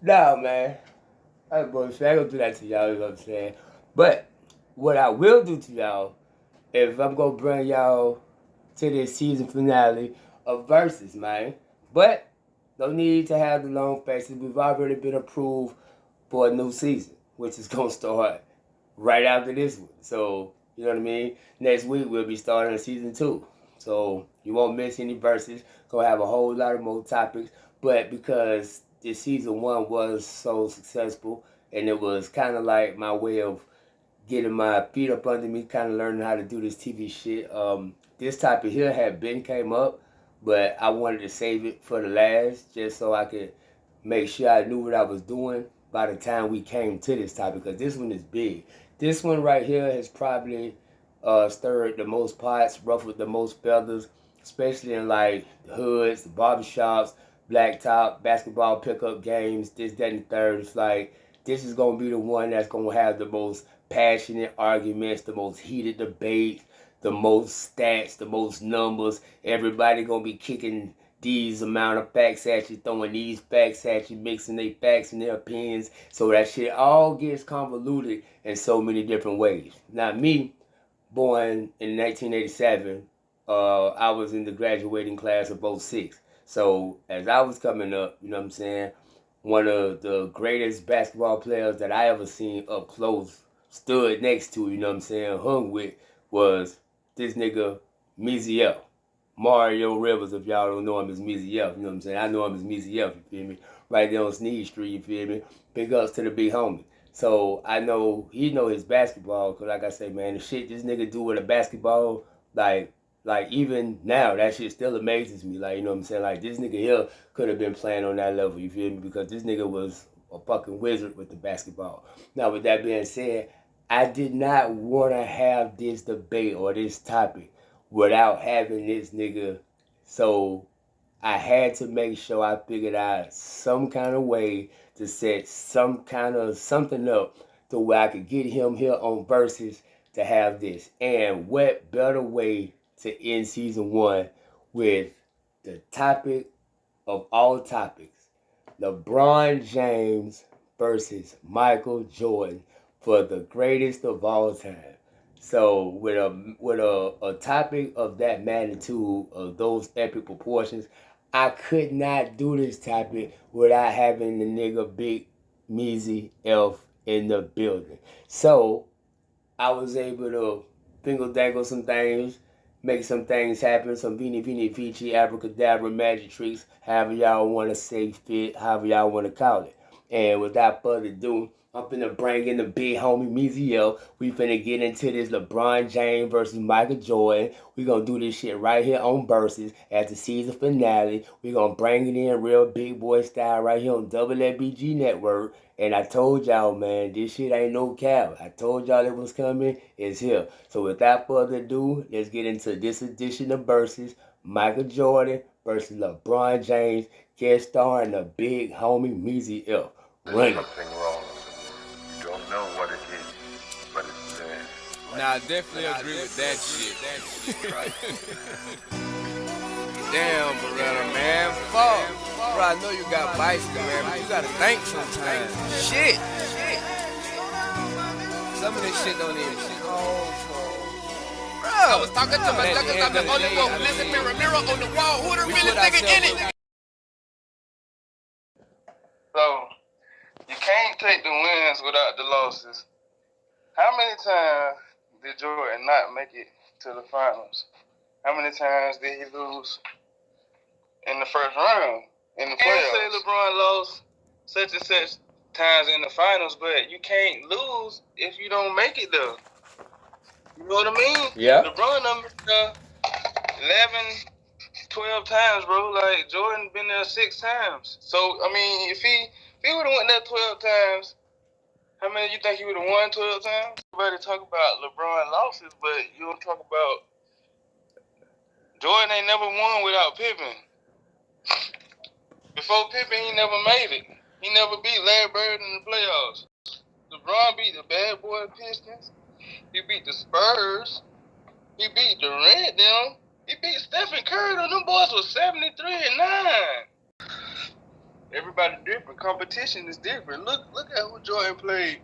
No, man. I ain't gonna do that to y'all, you know what I'm saying? But what I will do to y'all, if I'm gonna bring y'all to this season finale of Versus, man. But no need to have the long faces. We've already been approved for a new season, which is gonna start right after this one. So, you know what I mean? Next week we'll be starting season 2. So you won't miss any verses. Gonna have a whole lot of more topics. But because this season 1 was so successful and it was kind of like my way of getting my feet up under me, kind of learning how to do this TV shit. This topic here had been came up, but I wanted to save it for the last just so I could make sure I knew what I was doing by the time we came to this topic, because this one is big. This one right here has probably stirred the most pots, ruffled the most feathers, especially in like the hoods, the barbershops, blacktop, basketball pickup games, this, that, and the third. It's like this is gonna be the one that's gonna have the most passionate arguments, the most heated debates, the most stats, the most numbers. Everybody gonna be kicking these amount of facts at you, throwing these facts at you, mixing their facts and their opinions. So that shit all gets convoluted in so many different ways. Now me, born in 1987, I was in the graduating class of '06. So as I was coming up, you know what I'm saying, one of the greatest basketball players that I ever seen up close, stood next to, you know what I'm saying, hung with, was this nigga Miziel. Mario Rivers, if y'all don't know him as Miziel, you know what I'm saying? I know him as Miziel, you feel me? Right there on Sneed Street, you feel me? Big ups to the big homie. So I know he know his basketball, cause like I say, man, the shit this nigga do with a basketball, like even now, that shit still amazes me. Like, you know what I'm saying? Like, this nigga here could have been playing on that level, you feel me? Because this nigga was a fucking wizard with the basketball. Now, with that being said, I did not want to have this debate or this topic without having this nigga. So I had to make sure I figured out some kind of way to set some kind of something up to where I could get him here on Versus to have this. And what better way to end season 1 with the topic of all topics, LeBron James versus Michael Jordan for the greatest of all time. So with a topic of that magnitude, of those epic proportions, I could not do this topic without having the nigga Big Measy Elf in the building. So I was able to fingle dangle some things, make some things happen, some Vini Vini Vici, abracadabra, magic tricks, however y'all want to say fit, however y'all want to call it. And without further ado, I'm finna bring in the big homie Miziel. We finna get into this LeBron James versus Michael Jordan. We gonna do this shit right here on Versus at the season finale. We gonna bring it in real big boy style right here on S.S.B.G Network. And I told y'all, man, this shit ain't no cap. I told y'all it was coming. It's here. So without further ado, let's get into this edition of Versus. Michael Jordan versus LeBron James, guest starring the big homie Measy F. Run it. Something wrong. You don't know what it is, but it's there. Nah, I definitely agree with that shit. Damn, Beretta, man. Fuck. Bro, I know you got bicycle, man, but you gotta think sometimes. Shit. Some of this shit don't even call for. Bro, I was talking to my suckers, I'm the only one who listen mirror on the wall. Who the realest nigga in it? So, you can't take the wins without the losses. How many times did Jordan not make it to the finals? How many times did he lose in the first round in the playoffs? You can't say LeBron lost such and such times in the finals, but you can't lose if you don't make it though. You know what I mean? Yeah. LeBron numbers 11, 12 times, bro. Like, Jordan been there 6 times. So, I mean, if he would have went there 12 times, how many you think he would have won 12 times? Everybody talk about LeBron losses, but you don't talk about Jordan ain't never won without Pippen. Before Pippen, he never made it. He never beat Larry Bird in the playoffs. LeBron beat the bad boy Pistons. He beat the Spurs. He beat Durant them. He beat Stephen Curry. Them boys was 73-9. everybody different. Competition is different. Look at who Jordan played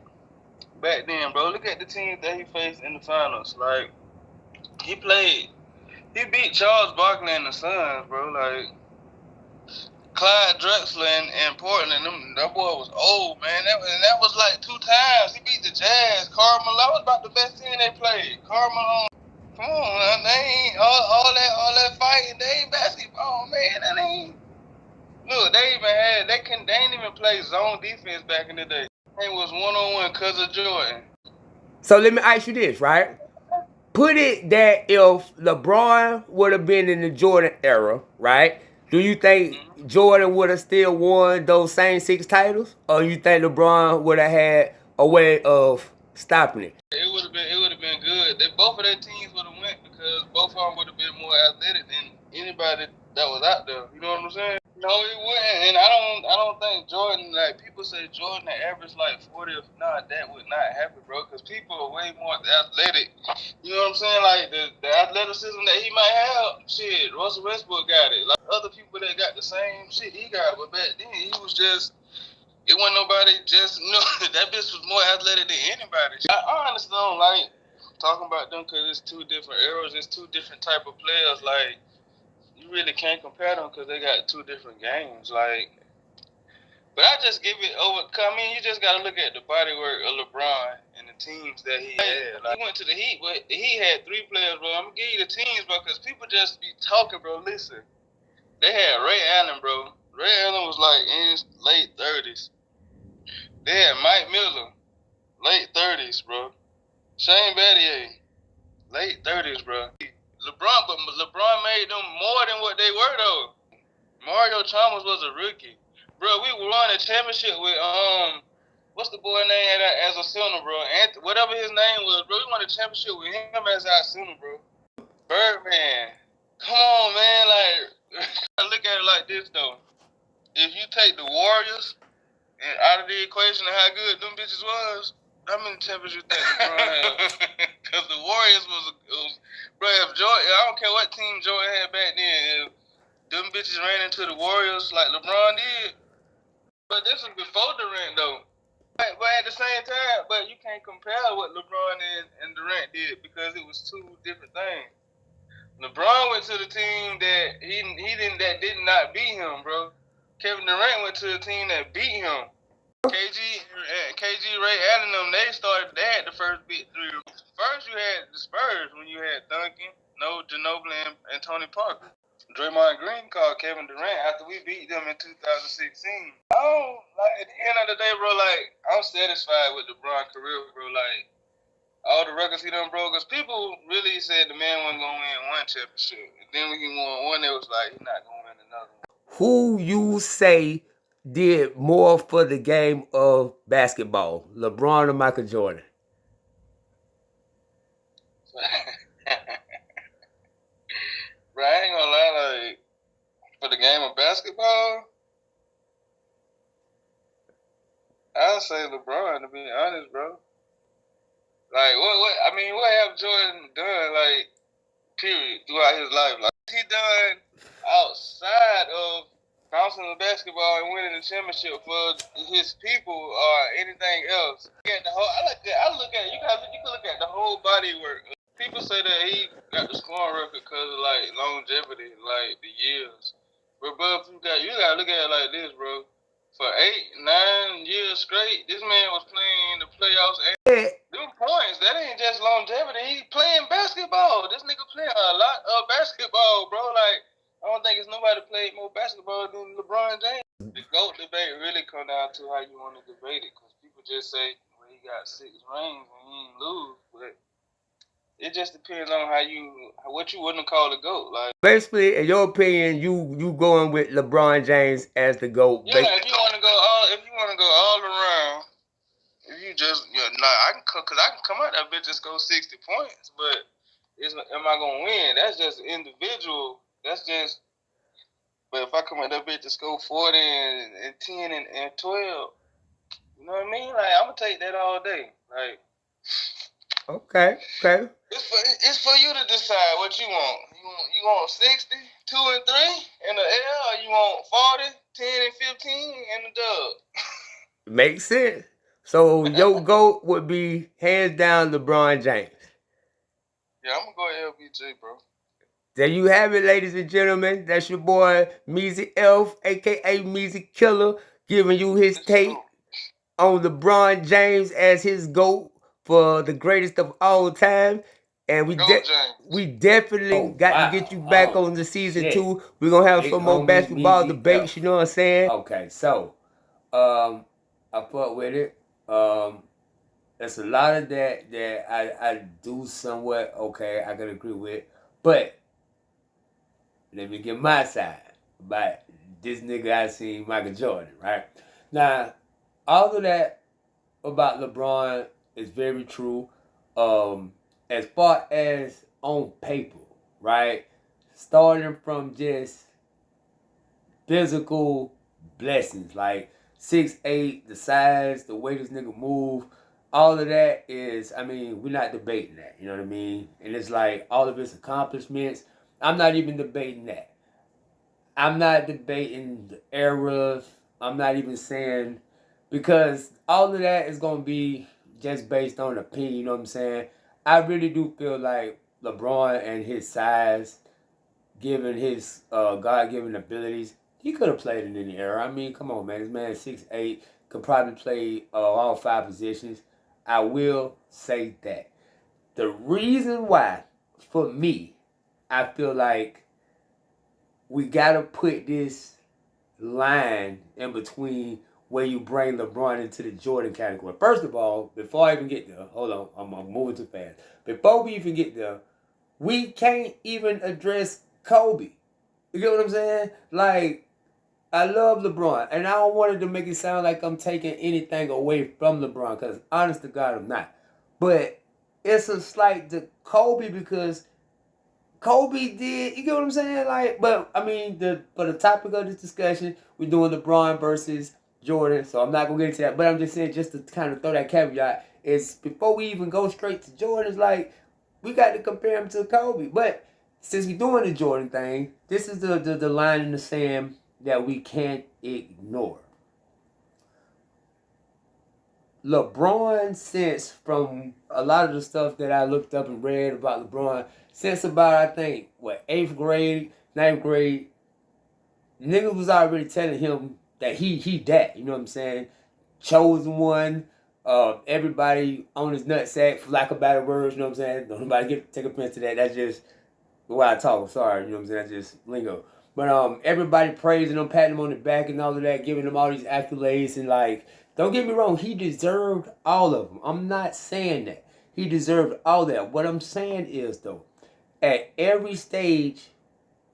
back then, bro. Look at the teams that he faced in the finals. Like, he beat Charles Barkley and the Suns, bro. Like, Clyde Drexler and Portland, that boy was old, man. That was like 2 times. He beat the Jazz. Karl Malone was about the best team they played. Karl Malone, come on, they ain't all that fighting. They ain't basketball, man. That ain't. Look, they ain't even play zone defense back in the day. It was 1-on-1 because of Jordan. So let me ask you this, right? Put it that if LeBron would have been in the Jordan era, right? Do you think Jordan would have still won those same 6 titles, or you think LeBron would have had a way of stopping it? It would have been good. Both of their teams would have went because both of them would have been more athletic than anybody that was out there. You know what I'm saying? No, it wouldn't. And I don't think Jordan, like, people say Jordan averaged like 40. If not, that would not happen, bro. Because people are way more athletic. You know what I'm saying? Like, the athleticism that he might have, shit, Russell Westbrook got it. Like, other people that got the same shit he got, but back then he was just. It wasn't nobody just, that bitch was more athletic than anybody. I honestly don't like talking about them because it's 2 different eras. It's 2 different type of players. Like, you really can't compare them because they got 2 different games. Like, but I just give it over. I mean, you just got to look at the body work of LeBron and the teams that he had. Like, he went to the Heat, but he had 3 players, bro. I'm going to give you the teams, bro, because people just be talking, bro. Listen, they had Ray Allen, bro. Ray Allen was like in his late 30s. They had Mike Miller, late 30s, bro. Shane Battier, late 30s, bro. LeBron made them more than what they were, though. Mario Chalmers was a rookie. Bro, we won a championship with, what's the boy name as a center, bro? Whatever his name was, bro. We won a championship with him as our center, bro. Birdman. Come on, man. Like, I look at it like this, though. If you take the Warriors and out of the equation of how good them bitches was, how many championships you think LeBron had? Because the Warriors was bro, if Jordan, I don't care what team Jordan had back then, if them bitches ran into the Warriors like LeBron did. But this was before Durant, though. But at the same time, but you can't compare what LeBron and Durant did because it was 2 different things. LeBron went to the team that that did not beat him, bro. Kevin Durant went to a team that beat him. KG, Ray Allen, them, they had the first big 3. First, you had the Spurs when you had Duncan, Ginobili, and Tony Parker. Draymond Green called Kevin Durant after we beat them in 2016. I don't, like, at the end of the day, bro, like, I'm satisfied with LeBron's career, bro. Like, all the records he done broke, because people really said the man wasn't going to win 1 championship. And then when he won 1, it was like, he's not going to win another one. Who you say did more for the game of basketball, LeBron or Michael Jordan? Bro, I ain't gonna lie, like, for the game of basketball, I'd say LeBron, to be honest, bro. Like, what have Jordan done, like, period, throughout his life? Like, he done outside of bouncing the basketball and winning the championship for his people or anything else? You can look at the whole body work. People say that he got the scoring record because of, like, longevity, like the years. But bro, you gotta look at it like this, bro. For 8, 9 years straight, this man was playing the playoffs. And them points, that ain't just longevity. He playing basketball. This nigga playing a lot of basketball, bro. Like, I don't think it's nobody played more basketball than LeBron James. The GOAT debate really come down to how you want to debate it, because people just say, well, he got 6 rings and he ain't lose, but it just depends on what you wouldn't call a GOAT. Like, basically, in your opinion, you going with LeBron James as the GOAT. Yeah, if you want to go all around, if you just I can come out that bitch just go 60 points, but am I gonna win? That's just individual. That's just. But if I come out that bitch just go 40 and 10 and 12, you know what I mean? Like, I'm gonna take that all day. Like. Okay. It's for you to decide what you want. You You want 60, 2 and 3 in the air, or you want 40, 10 and 15 in the dub? Makes sense. So your GOAT would be hands down LeBron James. Yeah, I'm gonna go LBJ, bro. There you have it, ladies and gentlemen. That's your boy Meezy Elf, aka Meezy Killer, giving you his take on LeBron James as his GOAT for the greatest of all time. And we definitely got to get you back on the season 2. We're gonna have some more basketball debates, you know what I'm saying? Okay, so I fuck with it. There's a lot of that I do somewhat okay, I can agree with. But let me get my side about this nigga I seen Michael Jordan, right? Now, all of that about LeBron is very true. As far as on paper, right? Starting from just physical blessings, like 6'8", the size, the way this nigga move, all of that is, I mean, we're not debating that, you know what I mean? And it's like all of his accomplishments, I'm not even debating that. I'm not debating the eras. I'm not even saying, because all of that is going to be just based on opinion, you know what I'm saying? I really do feel like LeBron and his size, given his God-given abilities, he could have played in any era. I mean, come on, man. This man is 6'8", could probably play all 5 positions. I will say that. The reason why, for me, I feel like we got to put this line in between where you bring LeBron into the Jordan category. First of all, before I even get there, hold on, I'm moving too fast. Before we even get there, we can't even address Kobe. You get what I'm saying? Like, I love LeBron, and I don't want it to make it sound like I'm taking anything away from LeBron, because honest to God, I'm not. But it's a slight to Kobe, because Kobe did, you get what I'm saying? Like, but I mean, for the topic of this discussion, we're doing LeBron versus Jordan, so I'm not gonna get into that. But I'm just saying, just to kind of throw that caveat, is before we even go straight to Jordan, it's like we got to compare him to Kobe. But since we're doing the Jordan thing, this is the line in the sand that we can't ignore. LeBron, since from a lot of the stuff that I looked up and read about LeBron, since about, I think, 8th grade, 9th grade, niggas was already telling him that he that, you know what I'm saying? Chosen one, everybody on his nutsack, for lack of better words, you know what I'm saying? Don't nobody take offense to that. That's just the way I talk. I'm sorry, you know what I'm saying? That's just lingo. But everybody praising him, patting him on the back and all of that, giving him all these accolades, and like, don't get me wrong, he deserved all of them. I'm not saying that. He deserved all that. What I'm saying is, though, at every stage,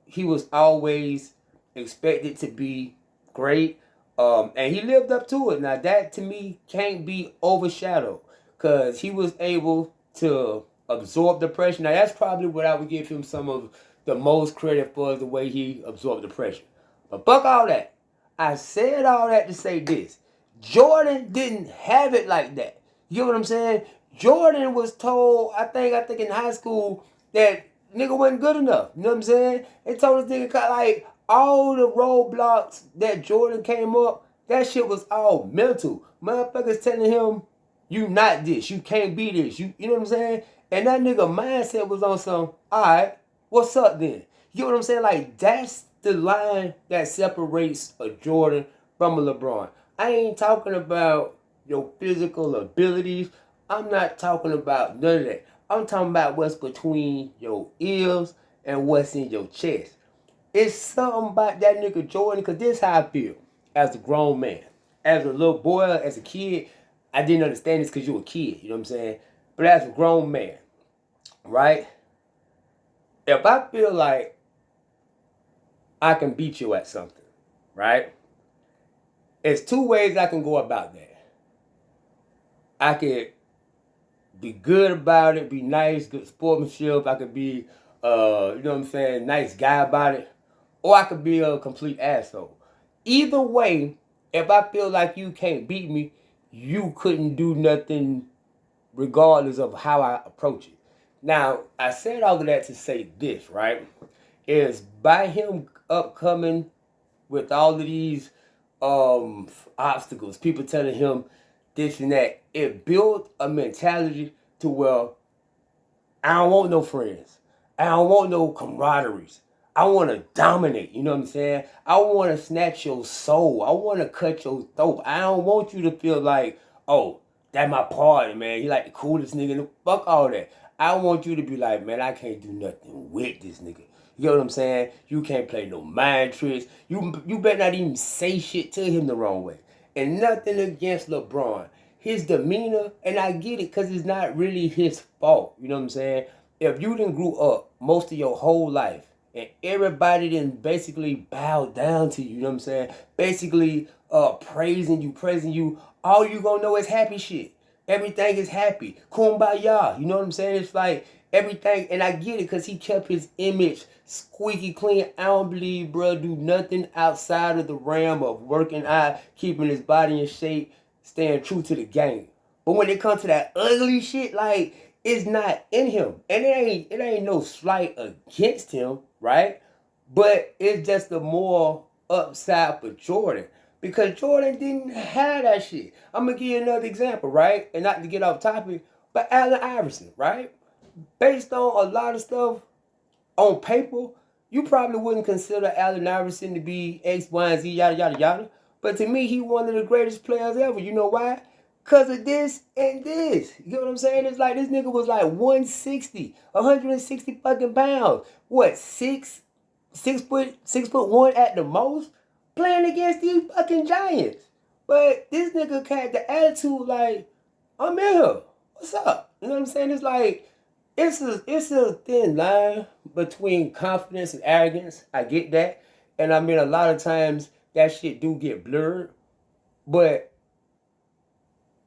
he was always expected to be great. And he lived up to it. Now, that to me can't be overshadowed, because he was able to absorb the pressure. Now, that's probably what I would give him some of the most credit for, is the way he absorbed the pressure. But fuck all that. I said all that to say this. Jordan didn't have it like that. You know what I'm saying? Jordan was told, I think in high school, that nigga wasn't good enough. You know what I'm saying? They told this nigga, like, all the roadblocks that Jordan came up, that shit was all mental. Motherfuckers telling him, you not this, you can't be this, you know what I'm saying? And that nigga mindset was on some, alright, what's up then? You know what I'm saying? Like, that's the line that separates a Jordan from a LeBron. I ain't talking about your physical abilities. I'm not talking about none of that. I'm talking about what's between your ears and what's in your chest. It's something about that nigga Jordan, because this is how I feel as a grown man. As a little boy, as a kid, I didn't understand this because you were a kid, you know what I'm saying? But as a grown man, right? If I feel like I can beat you at something, right? It's 2 ways I can go about that. I could be good about it, be nice, good sportsmanship. I could be, you know what I'm saying, nice guy about it. Or I could be a complete asshole. Either way, if I feel like you can't beat me, you couldn't do nothing regardless of how I approach it. Now, I said all of that to say this, right? Is by him upcoming with all of these obstacles, people telling him this and that, it built a mentality to where I don't want no friends. I don't want no camaraderies. I want to dominate. You know what I'm saying? I want to snatch your soul. I want to cut your throat. I don't want you to feel like, oh, that my party, man. He like the coolest nigga. Fuck all that. I want you to be like, man, I can't do nothing with this nigga. You know what I'm saying? You can't play no mind tricks. You better not even say shit to him the wrong way. And nothing against LeBron. His demeanor, and I get it because it's not really his fault. You know what I'm saying? If you didn't grew up most of your whole life and everybody didn't basically bow down to you, you know what I'm saying? Basically praising you, all you gonna know is happy shit. Everything is happy. Kumbaya. You know what I'm saying? It's like everything, and I get it because he kept his image squeaky clean. I don't believe bro do nothing outside of the realm of working out, keeping his body in shape, staying true to the game. But when it comes to that ugly shit, like, it's not in him. And it ain't no slight against him, right? But it's just a more upside for Jordan. Because Jordan didn't have that shit. I'm going to give you another example, right? And not to get off topic, but Allen Iverson, right? Based on a lot of stuff on paper, you probably wouldn't consider Allen Iverson to be X, Y, and Z, yada, yada, yada. But to me, he one of the greatest players ever. You know why? Because of this and this. You know what I'm saying? It's like this nigga was like 160 fucking pounds. What, 6'1" at the most? Playing against these fucking giants. But this nigga had the attitude like, I'm in here. What's up? You know what I'm saying? It's like, it's a thin line between confidence and arrogance. I get that. And I mean, a lot of times that shit do get blurred. But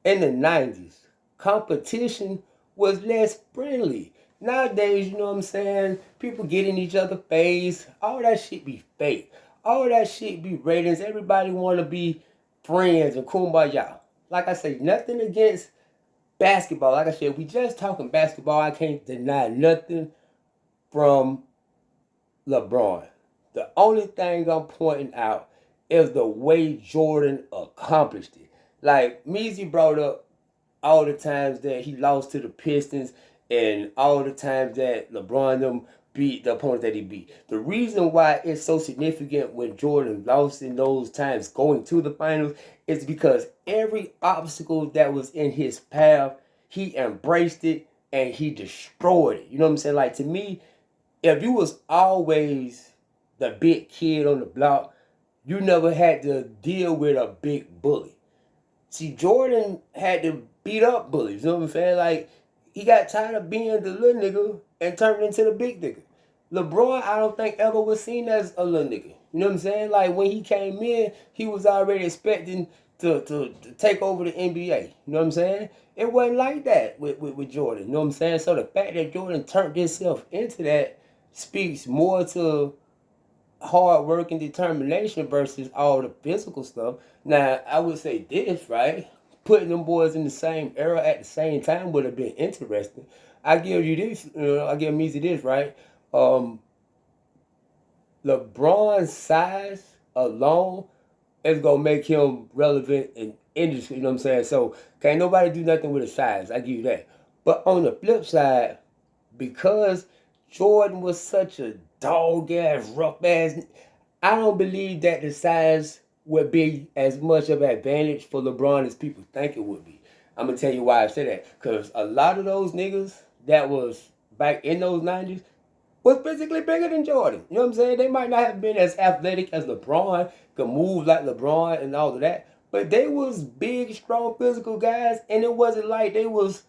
in the 90s, competition was less friendly. Nowadays, you know what I'm saying? People get in each other's face. All that shit be fake. All that shit be ratings. Everybody want to be friends and kumbaya. Like I say, nothing against basketball. Like I said, we just talking basketball. I can't deny nothing from LeBron. The only thing I'm pointing out is the way Jordan accomplished it. Like, Measy brought up all the times that he lost to the Pistons and all the times that LeBron them beat the opponents that he beat. The reason why it's so significant when Jordan lost in those times going to the finals is because every obstacle that was in his path, he embraced it and he destroyed it. You know what I'm saying? Like, to me, if you was always the big kid on the block, you never had to deal with a big bully. See, Jordan had to beat up bullies. You know what I'm saying? Like, he got tired of being the little nigga and turned into the big nigga. LeBron, I don't think ever was seen as a little nigga. You know what I'm saying? Like, when he came in, he was already expecting to take over the NBA. You know what I'm saying? It wasn't like that with Jordan. You know what I'm saying? So the fact that Jordan turned himself into that speaks more to hard work and determination versus all the physical stuff. Now, I would say this, right? Putting them boys in the same era at the same time would have been interesting. I give you this, I give Measy this, right? LeBron's size alone is gonna make him relevant in industry, you know what I'm saying? So can't nobody do nothing with his size, I give you that. But on the flip side, because Jordan was such a dog ass, rough ass, I don't believe that the size would be as much of an advantage for LeBron as people think it would be. I'm gonna tell you why I say that. Because a lot of those niggas that was back in those 90s was physically bigger than Jordan. You know what I'm saying? They might not have been as athletic as LeBron, could move like LeBron and all of that. But they was big, strong, physical guys, and it wasn't like they was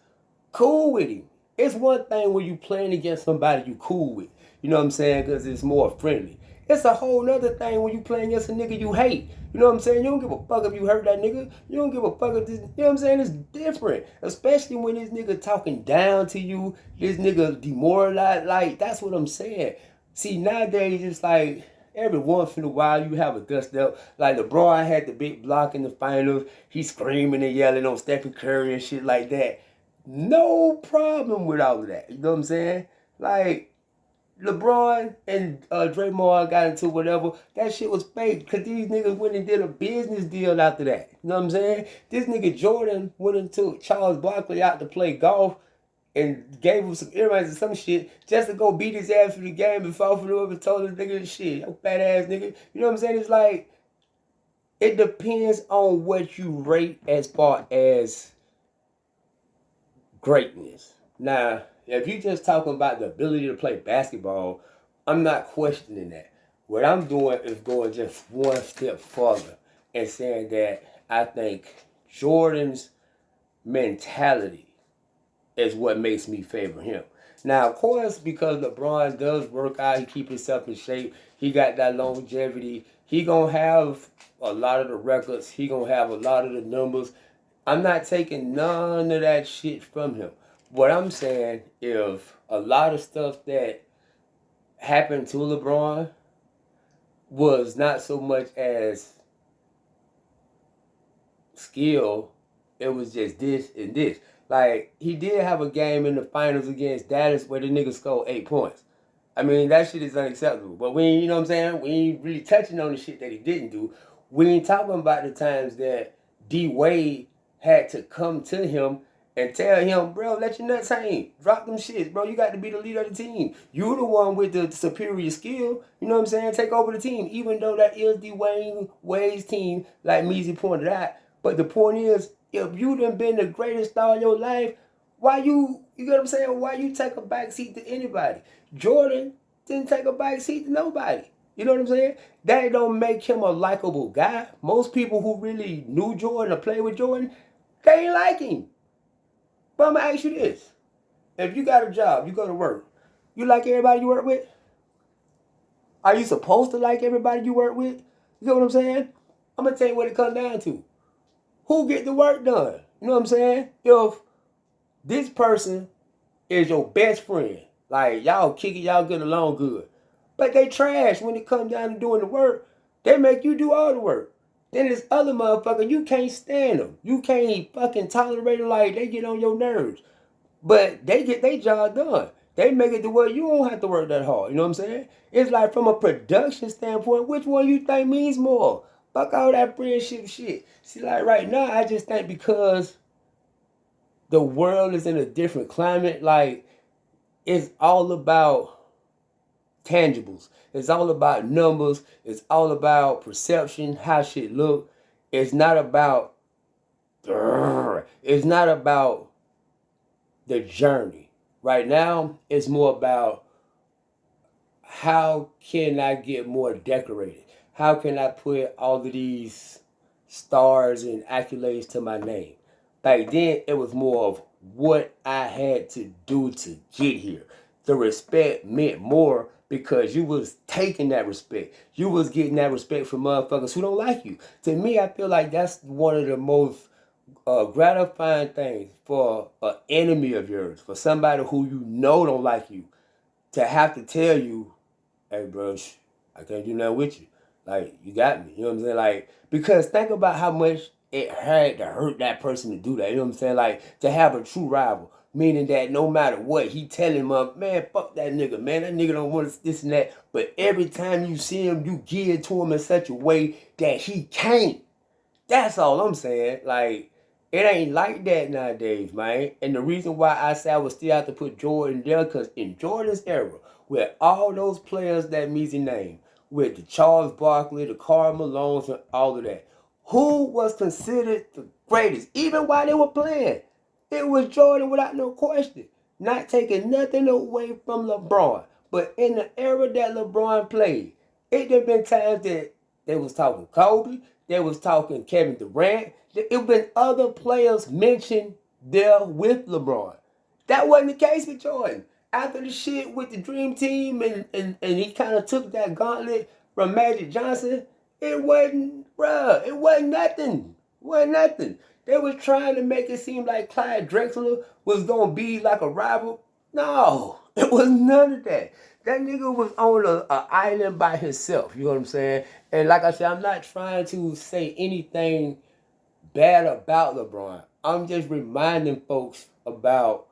cool with him. It's one thing when you playing against somebody you cool with. You know what I'm saying? Because it's more friendly. It's a whole nother thing when you playing against a nigga you hate. You know what I'm saying? You don't give a fuck if you hurt that nigga. You don't give a fuck if this, you know what I'm saying? It's different. Especially when this nigga talking down to you. This nigga demoralized. Like, that's what I'm saying. See, nowadays, it's like every once in a while you have a dust up. Like LeBron had the big block in the finals. He's screaming and yelling on Stephen Curry and shit like that. no problem with all of that. You know what I'm saying? Like, LeBron and Draymond got into whatever. That shit was fake because these niggas went and did a business deal after that. You know what I'm saying? This nigga Jordan went into Charles Barkley out to play golf and gave him some earrings and some shit just to go beat his ass for the game and fall for him and told this nigga shit. Yo, fat ass nigga. You know what I'm saying? It's like, it depends on what you rate as far as greatness. Now, if you just talking about the ability to play basketball, I'm not questioning that. What I'm doing is going just one step further and saying that I think Jordan's mentality is what makes me favor him. Now, of course, because LeBron does work out, he keep himself in shape, he got that longevity, he gonna have a lot of the records, he gonna have a lot of the numbers. I'm not taking none of that shit from him. What I'm saying is a lot of stuff that happened to LeBron was not so much as skill, it was just this and this. Like, he did have a game in the finals against Dallas where the nigga scored 8 points. I mean, that shit is unacceptable. But we ain't, you know what I'm saying? We ain't really touching on the shit that he didn't do. We ain't talking about the times that D Wade had to come to him and tell him, bro, let your nuts hang. Drop them shits, bro. You got to be the leader of the team. You the one with the superior skill. You know what I'm saying? Take over the team. Even though that is D Wade's team, like Measy pointed out. But the point is, if you done been the greatest star of your life, why you know what I'm saying? Why you take a back seat to anybody? Jordan didn't take a back seat to nobody. You know what I'm saying? That don't make him a likable guy. Most people who really knew Jordan or played with Jordan, they ain't like him. But I'm going to ask you this. If you got a job, you go to work, you like everybody you work with? Are you supposed to like everybody you work with? You know what I'm saying? I'm going to tell you what it comes down to. Who get the work done? You know what I'm saying? If this person is your best friend, like y'all kick it, y'all get along good, but they trash when it comes down to doing the work, they make you do all the work. Then this other motherfucker, you can't stand them. You can't fucking tolerate them, like they get on your nerves. But they get their job done. They make it to where you don't have to work that hard. You know what I'm saying? It's like from a production standpoint, which one you think means more? Fuck all that friendship shit. See, like right now, I just think because the world is in a different climate, like it's all about tangibles. It's all about numbers. It's all about perception, how shit look. It's not about the journey. Right now, it's more about how can I get more decorated? How can I put all of these stars and accolades to my name? Back then, it was more of what I had to do to get here. The respect meant more because you was taking that respect. You was getting that respect from motherfuckers who don't like you. To me, I feel like that's one of the most gratifying things for an enemy of yours, for somebody who you know don't like you, to have to tell you, hey, bro, I can't do nothing with you. Like, you got me. You know what I'm saying? Like, because think about how much it had to hurt that person to do that. You know what I'm saying? Like, to have a true rival. Meaning that no matter what, he telling him, man, fuck that nigga, man. That nigga don't want this and that. But every time you see him, you give to him in such a way that he can't. That's all I'm saying. Like, it ain't like that nowadays, man. And the reason why I say I would still have to put Jordan there, because in Jordan's era, with all those players that Measy named, with the Charles Barkley, the Karl Malones, and all of that, who was considered the greatest, even while they were playing? It was Jordan without no question. Not taking nothing away from LeBron. But in the era that LeBron played, it have been times that they was talking Kobe, they was talking Kevin Durant. It been other players mentioned there with LeBron. That wasn't the case with Jordan. After the shit with the Dream Team and he kind of took that gauntlet from Magic Johnson, it wasn't nothing. It wasn't nothing. They was trying to make it seem like Clyde Drexler was going to be like a rival. No, it was none of that. That nigga was on an island by himself. You know what I'm saying? And like I said, I'm not trying to say anything bad about LeBron. I'm just reminding folks about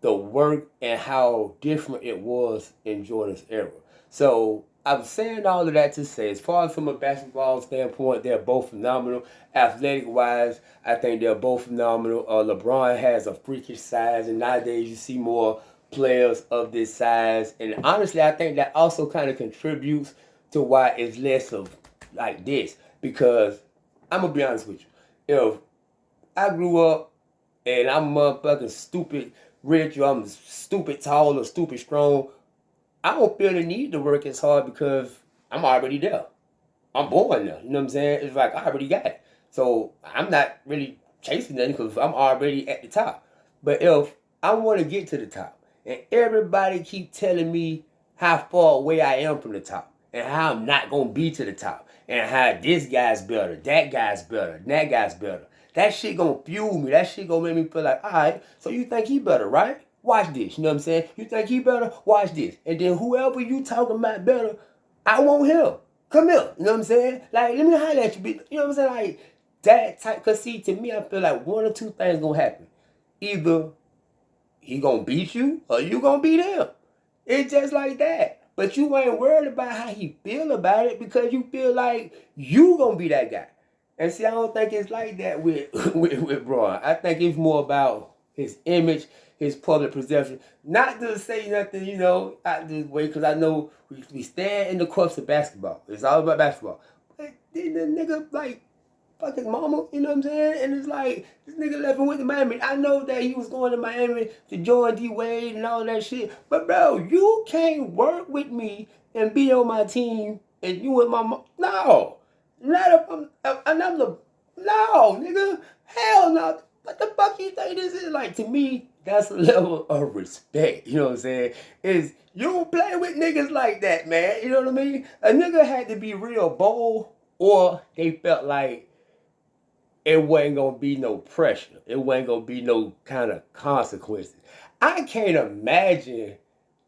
the work and how different it was in Jordan's era. So I'm saying all of that to say, as far as from a basketball standpoint, they're both phenomenal. Athletic-wise, I think they're both phenomenal. LeBron has a freakish size, and nowadays you see more players of this size. And honestly, I think that also kind of contributes to why it's less of like this. Because I'm going to be honest with you. If I grew up and I'm motherfucking stupid rich or I'm stupid tall or stupid strong, I don't feel the need to work as hard because I'm already there. I'm born there. You know what I'm saying? It's like I already got it. So I'm not really chasing nothing because I'm already at the top. But if I want to get to the top and everybody keep telling me how far away I am from the top and how I'm not going to be to the top and how this guy's better, that guy's better, and that guy's better, that shit gonna fuel me. That shit gonna make me feel like, all right, so you think he better, right? Watch this. You know what I'm saying? You think he better? Watch this. And then whoever you talking about better, I want him. Come here. You know what I'm saying? Like, let me holler at you, bitch. You know what I'm saying? Like, that type. Because, see, to me, I feel like one or two things gonna happen. Either he gonna beat you or you gonna beat him. It's just like that. But you ain't worried about how he feel about it because you feel like you gonna be that guy. And see, I don't think it's like that with Braun. I think it's more about his image, his public perception. Not to say nothing, you know, out this way, because I know we stand in the courts of basketball. It's all about basketball. But then the nigga, like, fuck his mama, you know what I'm saying? And it's like, this nigga left and went to Miami. I know that he was going to Miami to join D-Wade and all that shit. But, bro, you can't work with me and be on my team and you with my mom. No. Not if I'm the... No, nigga. Hell no. What the fuck you think this is? Like, to me, that's a level of respect. You know what I'm saying? Is you don't play with niggas like that, man. You know what I mean? A nigga had to be real bold or they felt like it wasn't going to be no pressure. It wasn't going to be no kind of consequences. I can't imagine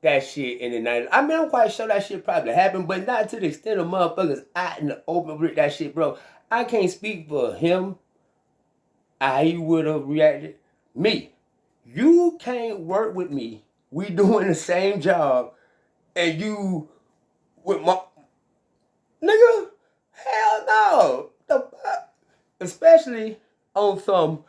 that shit in the 90s. I mean, I'm quite sure that shit probably happened, but not to the extent of motherfuckers out in the open with that shit, bro. I can't speak for him, how he would have reacted. Me. You can't work with me. We doing the same job, and you with my... Nigga, hell no. The fuck? Especially on some,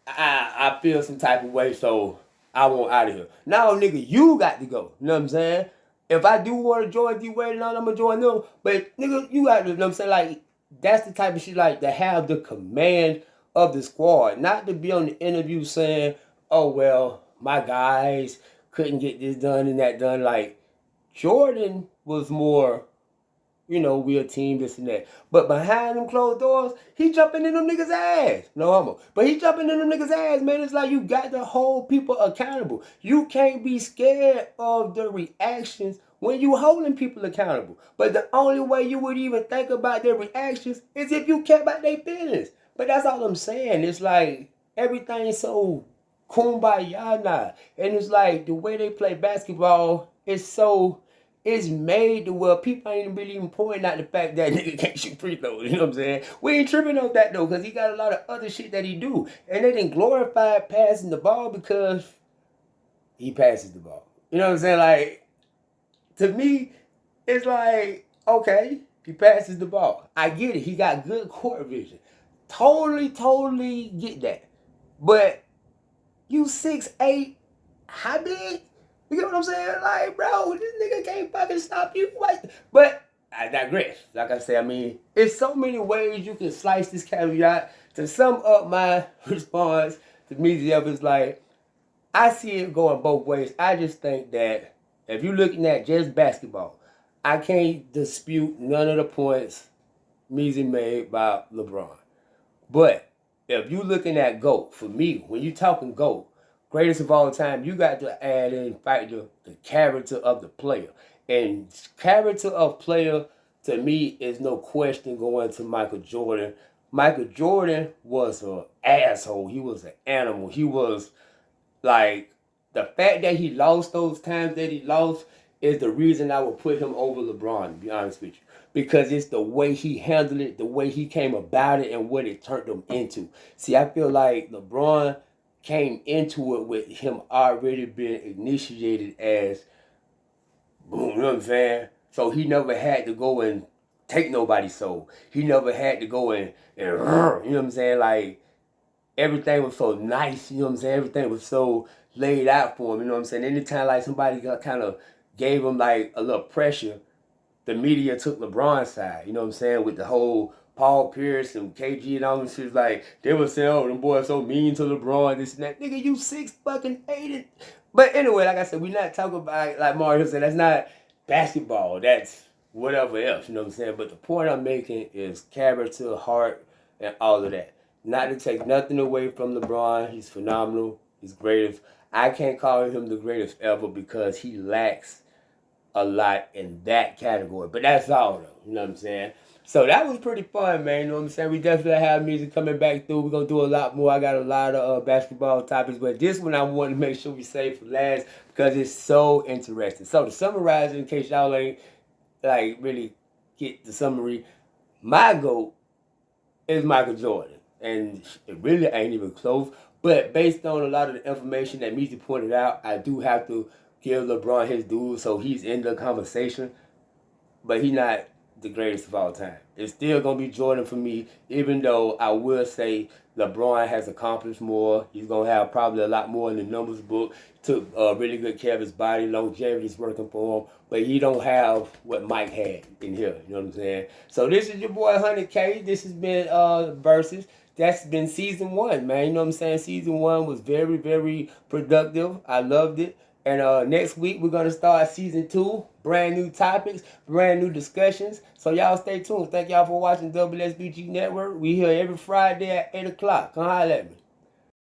I feel some type of way, so I want out of here. Now, nigga, you got to go. You know what I'm saying? If I do want to join D-Wade and all, I'm going to join them. But, nigga, you got to, you know what I'm saying? Like, that's the type of shit, like, to have the command of the squad. Not to be on the interview saying, oh, well, my guys couldn't get this done and that done. Like, Jordan was more... You know, we a team, this and that. But behind them closed doors, he jumping in them niggas' ass. No homo. But he jumping in them niggas' ass, man. It's like you got to hold people accountable. You can't be scared of the reactions when you holding people accountable. But the only way you would even think about their reactions is if you care about their feelings. But that's all I'm saying. It's like everything's so kumbaya now. And it's like the way they play basketball is so... It's made to where people ain't really even pointing out the fact that nigga can't shoot free throws. You know what I'm saying? We ain't tripping on that though, because he got a lot of other shit that he do. And they didn't glorify passing the ball because he passes the ball. You know what I'm saying? Like, to me, it's like, okay, he passes the ball. I get it. He got good court vision. Totally get that. But you 6'8", how big? You get what I'm saying? Like, bro, this nigga can't fucking stop you. What? But I digress. Like I said, I mean, it's so many ways you can slice this caveat. To sum up my response to me, Jeff, is like, I see it going both ways. I just think that if you're looking at just basketball, I can't dispute none of the points Measy made by LeBron. But if you're looking at GOAT, for me, when you're talking GOAT, greatest of all time, you got to add in factor the character of the player. And character of player, to me, is no question going to Michael Jordan. Michael Jordan was an asshole. He was an animal. He was like, the fact that he lost those times that he lost is the reason I would put him over LeBron, to be honest with you. Because it's the way he handled it, the way he came about it, and what it turned him into. See, I feel like LeBron came into it with him already being initiated as boom, you know what I'm saying? So he never had to go and take nobody's soul. He never had to go and you know what I'm saying? Like, everything was so nice, you know what I'm saying? Everything was so laid out for him, you know what I'm saying? Anytime like somebody kind of gave him like a little pressure, the media took LeBron's side, you know what I'm saying? With the whole Paul Pierce and KG and all them shit, like, they were saying, oh, them boys so mean to LeBron, this and that. Nigga, you 6'8". But anyway, like I said, we not talking about, like Mario said, that's not basketball. That's whatever else, you know what I'm saying? But the point I'm making is character, heart, and all of that. Not to take nothing away from LeBron. He's phenomenal. He's greatest. I can't call him the greatest ever because he lacks a lot in that category. But that's all, though. You know what I'm saying? So that was pretty fun, man. You know what I'm saying? We definitely have music coming back through. We're going to do a lot more. I got a lot of basketball topics. But this one I want to make sure we save for last because it's so interesting. So to summarize, in case y'all ain't like really get the summary, my GOAT is Michael Jordan. And it really ain't even close. But based on a lot of the information that Meezy pointed out, I do have to give LeBron his due, so he's in the conversation. But he's not the greatest of all time. It's still going to be Jordan for me, even though I will say LeBron has accomplished more. He's going to have probably a lot more in the numbers book. Took really good care of his body. Longevity's working for him. But he don't have what Mike had in here. You know what I'm saying? So this is your boy 100K. This has been Versus. That's been season 1, man. You know what I'm saying? Season 1 was very, very productive. I loved it. And next week, we're going to start season 2. Brand new topics, brand new discussions. So y'all stay tuned. Thank y'all for watching S.S.B.G Network. We here every Friday at 8 o'clock. Come holler at me.